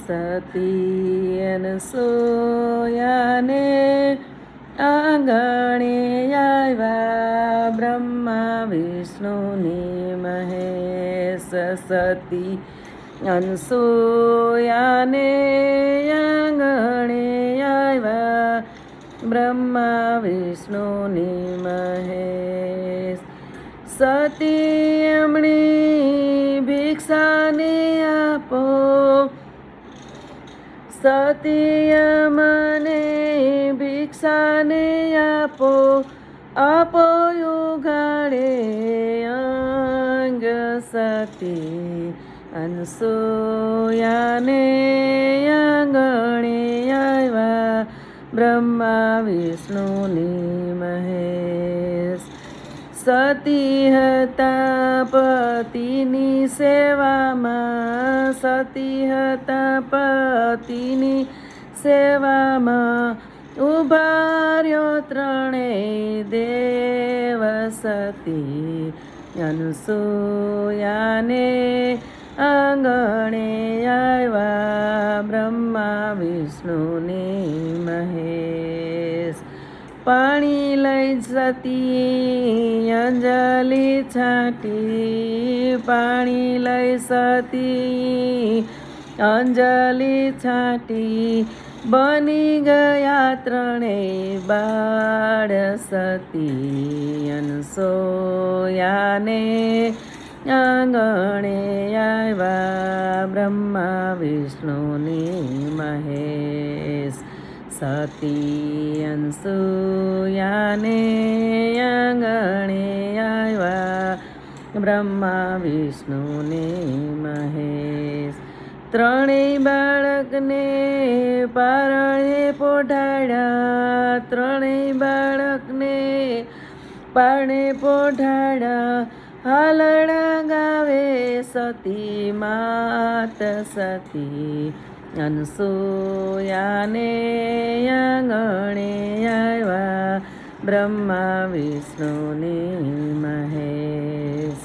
સતી અનસૂયાને આંગણે આવ્યા બ્રહ્મા વિષ્ણુની મહેશ. સતી અનસૂયાને આંગણે આવ્યા બ્રહ્મા વિષ્ણુની મહેશ. સતી એમણી ભિક્ષાને આપો, સતી મને ભિક્ષાને આપો, આપો ઉઘાડે અંગ. સતી અનસૂયાને આંગણે આવ્યા બ્રહ્મા વિષ્ણુની મહેશ. સતી હતા પતિની સેવામાં, સતી હતા પતિની સેવામાં, ઉભાર્યો ત્રણેય દેવ. સતી અનસૂયાને આંગણે આવ્યા બ્રહ્મા વિષ્ણુની મહેશ. પાણી લઈ સતી અંજલિ છાંટી, પાણી લઈ સતી અંજલિ છાંટી, બની ગયા ત્રણેય બાળ. સતી અનસૂયાને આંગણે આવ્યા બ્રહ્મા વિષ્ણુની મહેશ. સતી અનસૂયાને આંગણે આવ્યા બ્રહ્મા વિષ્ણુની મહેશ. ત્રણેય બાળકને પારણે પોઢાડ્યા, ત્રણેય બાળકને પારણે પોઢાડ્યા, હાલડા ગાવે સતી માત. સતી અનસૂયાને આંગણે આવ્યા બ્રહ્મા વિષ્ણુની મહેશ.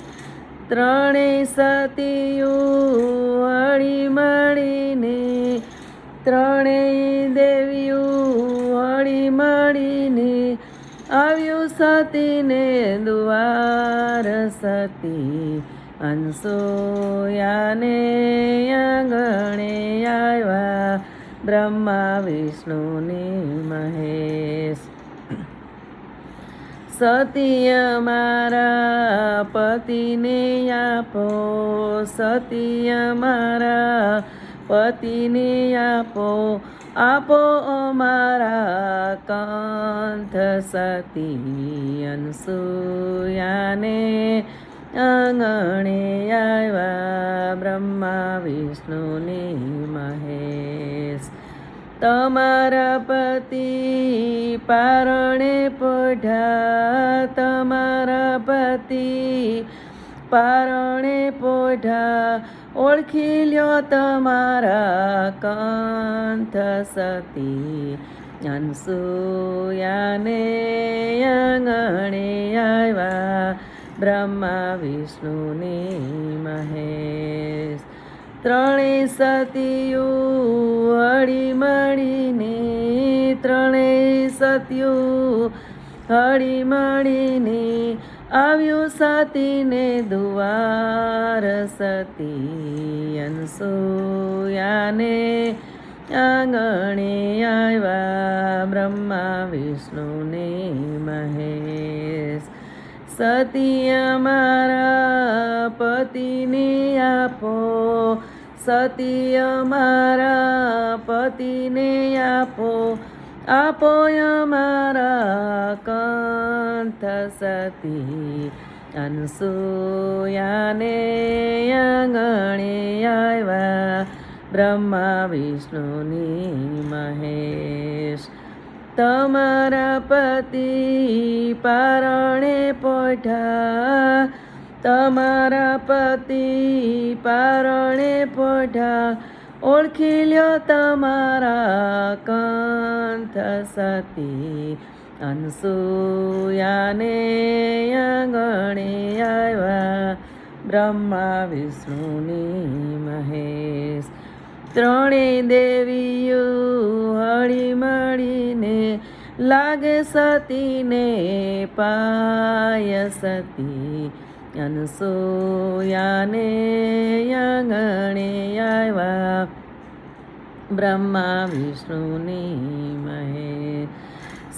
ત્રણેય સતીયું હળી મળીને, ત્રણેય દેવીયું હળી મળીને આવ્યું સતીને દ્વાર. સતી અનસૂયાને આંગણે આવ્યા બ્રહ્મા વિષ્ણુની મહેશ. સતી અમારા પતિને આપો, સતી અમારા પતિને આપો, આપો અમારા કંથ. સતી અનસૂયાને આંગણે આવ્યા બ્રહ્મા વિષ્ણુની મહેશ. તમારા પતિ પારણે પોઢા, તમારા પતિ પારણે પોઢા, ઓળખી લ્યો તમારા કંથ. સતી અનસૂયાને આંગણે આવ્યા બ્રહ્મા વિષ્ણુની મહેશ. ત્રણેય સતીયું હળી મળીને, ત્રણેય સતીયું હળી મળીને આવ્યું સતીને દ્વાર. સતી અનસૂયાને આંગણે આવ્યા બ્રહ્મા વિષ્ણુની મહેશ. સતી અમારા પતિને આપો, સતી અમારા પતિને આપો, આપો અમારા કંથ. સતી અનસૂયાને આંગણે આવ્યા બ્રહ્મા વિષ્ણુની મહેશ. તમારા પતિ પારણે પોઢા, તમારા પતિ પારણે પોઢા, ઓળખી લ્યો તમારા કંથ. સતી અનસૂયાને આંગણે આવ્યા બ્રહ્મા વિષ્ણુની મહેશ. ત્રણેય દેવીઓ હળી મળીને લાગે સતીને પાય. સતી અનસૂયાને આંગણે આવ્યા બ્રહ્મા વિષ્ણુની મહેશ.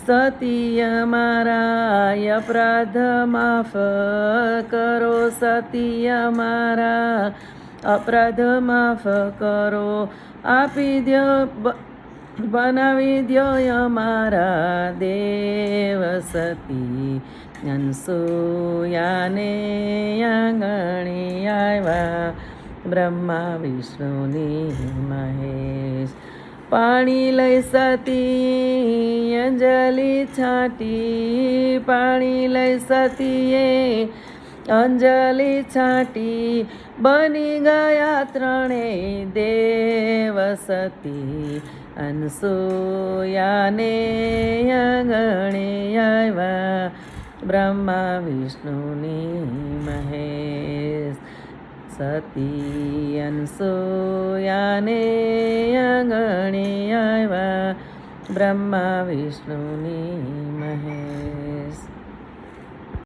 સતી અમારા અપરાધ માફ કરો. સતી અમારા અપરાધ માફ કરો. આપી દ્યો બનાવી દ્યો અમારા દેવ. સતી અનસૂયાને આંગણે આવ્યા બ્રહ્મા વિષ્ણુની મહેશ. પાણી લઈ સતી અંજલિ છાંટી. પાણી લઈ સતીએ અંજલિ છાંટી. બની ગયા ત્રણેય દેવ. સતી અનસૂયાને આંગણે આવ્યા બ્રહ્મા વિષ્ણુની મહેશ. સતી અનસૂયાને આંગણે આવ્યા બ્રહ્મા વિષ્ણુની મહેશ.